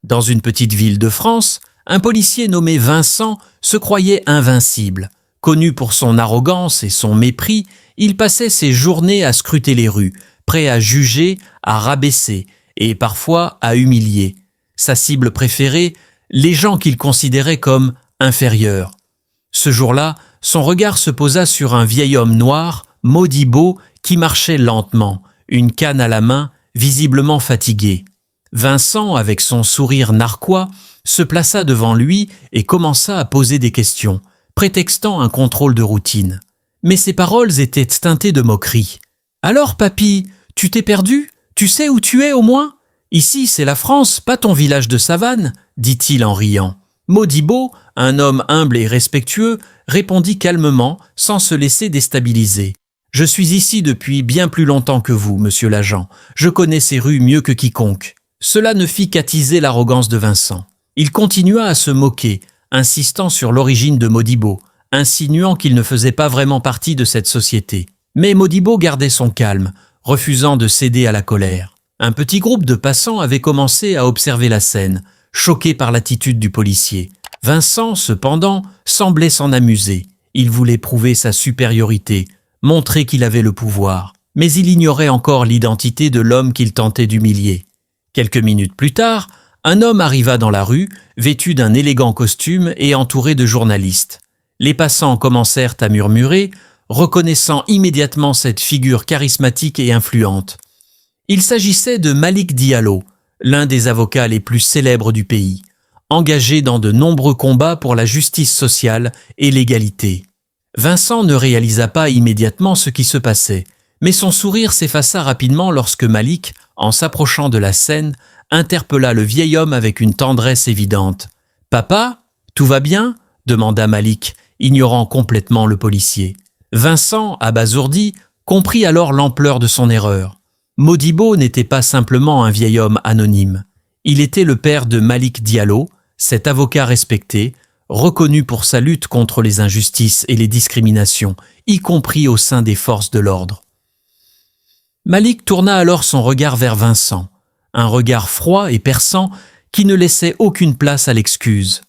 Dans une petite ville de France, un policier nommé Vincent se croyait invincible. Connu pour son arrogance et son mépris, il passait ses journées à scruter les rues, prêt à juger, à rabaisser et parfois à humilier. Sa cible préférée, les gens qu'il considérait comme inférieurs. Ce jour-là, son regard se posa sur un vieil homme noir, Modibo, qui marchait lentement, une canne à la main, visiblement fatigué. Vincent, avec son sourire narquois, se plaça devant lui et commença à poser des questions, prétextant un contrôle de routine. Mais ses paroles étaient teintées de moquerie. « Alors, papy, tu t'es perdu? Tu sais où tu es au moins? Ici, c'est la France, pas ton village de savane, » dit-il en riant. Modibo, un homme humble et respectueux, répondit calmement, sans se laisser déstabiliser. « Je suis ici depuis bien plus longtemps que vous, monsieur l'agent. Je connais ces rues mieux que quiconque. » Cela ne fit qu'attiser l'arrogance de Vincent. Il continua à se moquer, insistant sur l'origine de Modibo, insinuant qu'il ne faisait pas vraiment partie de cette société. Mais Modibo gardait son calme, refusant de céder à la colère. Un petit groupe de passants avait commencé à observer la scène, choqué par l'attitude du policier. Vincent, cependant, semblait s'en amuser. Il voulait prouver sa supériorité, montrer qu'il avait le pouvoir. Mais il ignorait encore l'identité de l'homme qu'il tentait d'humilier. Quelques minutes plus tard, un homme arriva dans la rue, vêtu d'un élégant costume et entouré de journalistes. Les passants commencèrent à murmurer, reconnaissant immédiatement cette figure charismatique et influente. Il s'agissait de Malick Diallo, l'un des avocats les plus célèbres du pays, engagé dans de nombreux combats pour la justice sociale et l'égalité. Vincent ne réalisa pas immédiatement ce qui se passait, mais son sourire s'effaça rapidement lorsque Malick, en s'approchant de la scène, interpella le vieil homme avec une tendresse évidente. « Papa, tout va bien ?» demanda Malick, ignorant complètement le policier. Vincent, abasourdi, comprit alors l'ampleur de son erreur. Modibo n'était pas simplement un vieil homme anonyme. Il était le père de Malick Diallo, cet avocat respecté, reconnu pour sa lutte contre les injustices et les discriminations, y compris au sein des forces de l'ordre. Malick tourna alors son regard vers Vincent, un regard froid et perçant qui ne laissait aucune place à l'excuse.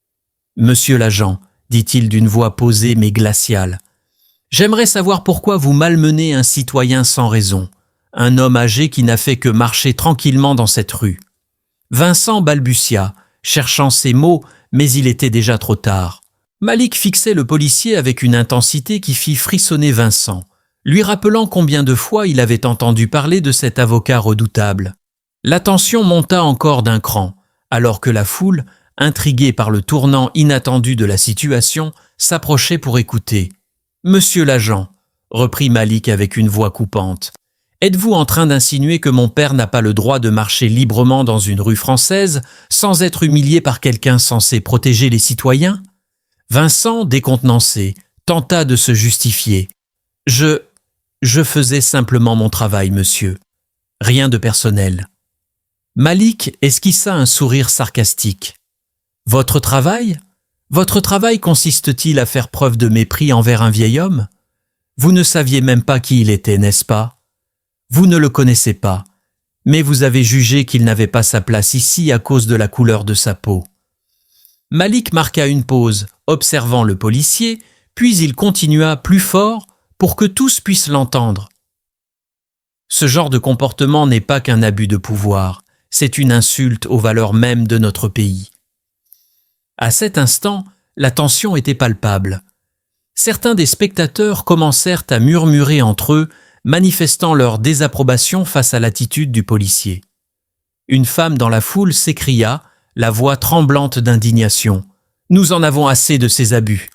« Monsieur l'agent, » dit-il d'une voix posée mais glaciale, « j'aimerais savoir pourquoi vous malmenez un citoyen sans raison, un homme âgé qui n'a fait que marcher tranquillement dans cette rue. » Vincent balbutia, cherchant ses mots, mais il était déjà trop tard. Malick fixait le policier avec une intensité qui fit frissonner Vincent, lui rappelant combien de fois il avait entendu parler de cet avocat redoutable. La tension monta encore d'un cran, alors que la foule, intriguée par le tournant inattendu de la situation, s'approchait pour écouter. « Monsieur l'agent, » reprit Malick avec une voix coupante, « êtes-vous en train d'insinuer que mon père n'a pas le droit de marcher librement dans une rue française sans être humilié par quelqu'un censé protéger les citoyens ?» Vincent, décontenancé, tenta de se justifier. « Je faisais simplement mon travail, monsieur. Rien de personnel. » Malick esquissa un sourire sarcastique. « Votre travail ? Votre travail consiste-t-il à faire preuve de mépris envers un vieil homme ? Vous ne saviez même pas qui il était, n'est-ce pas ? Vous ne le connaissez pas, mais vous avez jugé qu'il n'avait pas sa place ici à cause de la couleur de sa peau. » Malick marqua une pause, observant le policier, puis il continua plus fort pour que tous puissent l'entendre. « Ce genre de comportement n'est pas qu'un abus de pouvoir, c'est une insulte aux valeurs mêmes de notre pays. » À cet instant, la tension était palpable. Certains des spectateurs commencèrent à murmurer entre eux, manifestant leur désapprobation face à l'attitude du policier. Une femme dans la foule s'écria, la voix tremblante d'indignation. « Nous en avons assez de ces abus.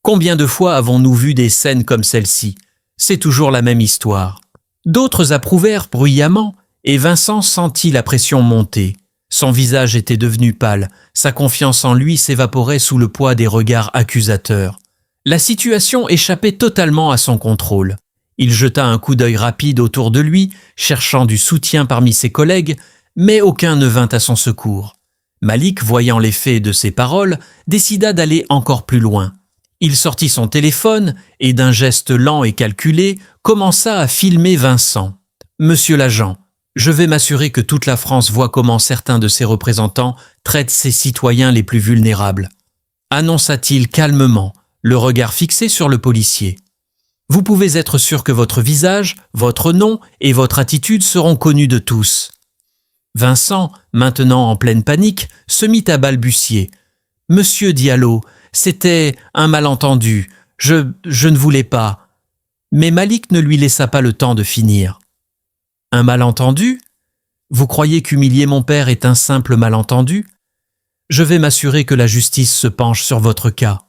Combien de fois avons-nous vu des scènes comme celle-ci? C'est toujours la même histoire. » D'autres approuvèrent bruyamment, et Vincent sentit la pression monter. Son visage était devenu pâle, sa confiance en lui s'évaporait sous le poids des regards accusateurs. La situation échappait totalement à son contrôle. Il jeta un coup d'œil rapide autour de lui, cherchant du soutien parmi ses collègues, mais aucun ne vint à son secours. Malick, voyant l'effet de ses paroles, décida d'aller encore plus loin. Il sortit son téléphone et, d'un geste lent et calculé, commença à filmer Vincent. « Monsieur l'agent, Je vais m'assurer que toute la France voit comment certains de ses représentants traitent ses citoyens les plus vulnérables, annonça-t-il calmement, le regard fixé sur le policier. Vous pouvez être sûr que votre visage, votre nom et votre attitude seront connus de tous. Vincent, maintenant en pleine panique, se mit à balbutier. « Monsieur Diallo, c'était un malentendu. Je ne voulais pas. » Mais Malik ne lui laissa pas le temps de finir. « Un malentendu ? Vous croyez qu'humilier mon père est un simple malentendu ? Je vais m'assurer que la justice se penche sur votre cas. »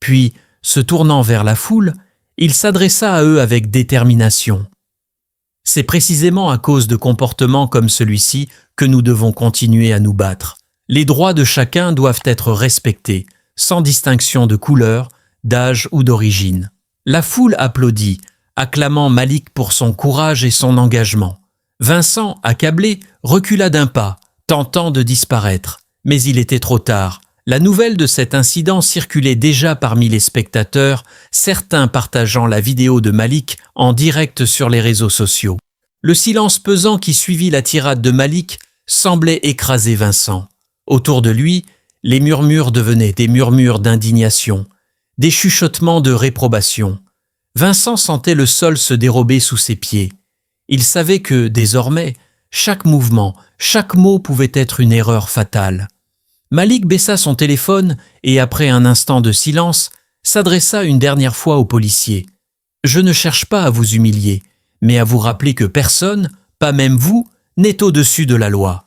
Puis, se tournant vers la foule, il s'adressa à eux avec détermination. « C'est précisément à cause de comportements comme celui-ci que nous devons continuer à nous battre. Les droits de chacun doivent être respectés, sans distinction de couleur, d'âge ou d'origine. » La foule applaudit, acclamant Malik pour son courage et son engagement. Vincent, accablé, recula d'un pas, tentant de disparaître. Mais il était trop tard. La nouvelle de cet incident circulait déjà parmi les spectateurs, certains partageant la vidéo de Malik en direct sur les réseaux sociaux. Le silence pesant qui suivit la tirade de Malik semblait écraser Vincent. Autour de lui, les murmures devenaient des murmures d'indignation, des chuchotements de réprobation. Vincent sentait le sol se dérober sous ses pieds. Il savait que, désormais, chaque mouvement, chaque mot pouvait être une erreur fatale. Malik baissa son téléphone et, après un instant de silence, s'adressa une dernière fois au policier. « Je ne cherche pas à vous humilier, mais à vous rappeler que personne, pas même vous, n'est au-dessus de la loi.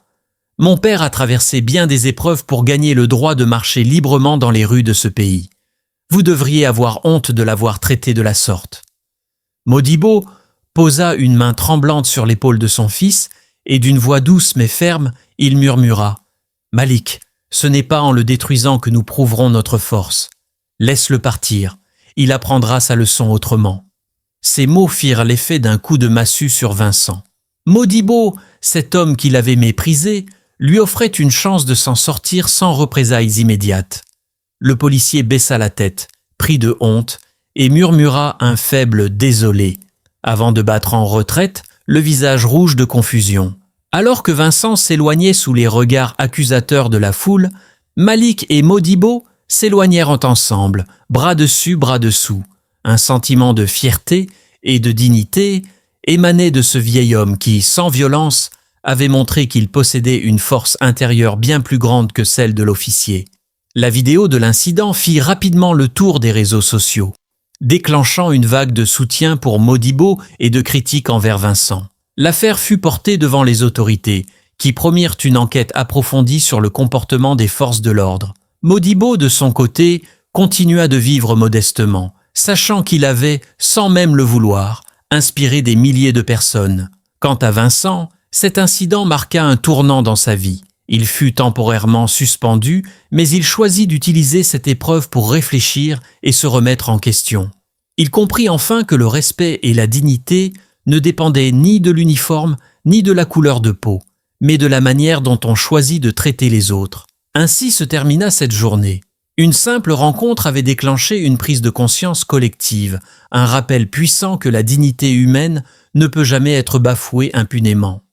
Mon père a traversé bien des épreuves pour gagner le droit de marcher librement dans les rues de ce pays. Vous devriez avoir honte de l'avoir traité de la sorte. » Modibo posa une main tremblante sur l'épaule de son fils et d'une voix douce mais ferme, il murmura « Malik, ce n'est pas en le détruisant que nous prouverons notre force. Laisse-le partir, il apprendra sa leçon autrement. » Ces mots firent l'effet d'un coup de massue sur Vincent. Modibo, cet homme qu'il avait méprisé, lui offrait une chance de s'en sortir sans représailles immédiates. Le policier baissa la tête, pris de honte, et murmura un faible « désolé », avant de battre en retraite, le visage rouge de confusion. Alors que Vincent s'éloignait sous les regards accusateurs de la foule, Malik et Modibo s'éloignèrent ensemble, bras dessus, bras dessous. Un sentiment de fierté et de dignité émanait de ce vieil homme qui, sans violence, avait montré qu'il possédait une force intérieure bien plus grande que celle de l'officier. La vidéo de l'incident fit rapidement le tour des réseaux sociaux, déclenchant une vague de soutien pour Modibo et de critiques envers Vincent. L'affaire fut portée devant les autorités, qui promirent une enquête approfondie sur le comportement des forces de l'ordre. Modibo, de son côté, continua de vivre modestement, sachant qu'il avait, sans même le vouloir, inspiré des milliers de personnes. Quant à Vincent, cet incident marqua un tournant dans sa vie. Il fut temporairement suspendu, mais il choisit d'utiliser cette épreuve pour réfléchir et se remettre en question. Il comprit enfin que le respect et la dignité ne dépendaient ni de l'uniforme ni de la couleur de peau, mais de la manière dont on choisit de traiter les autres. Ainsi se termina cette journée. Une simple rencontre avait déclenché une prise de conscience collective, un rappel puissant que la dignité humaine ne peut jamais être bafouée impunément.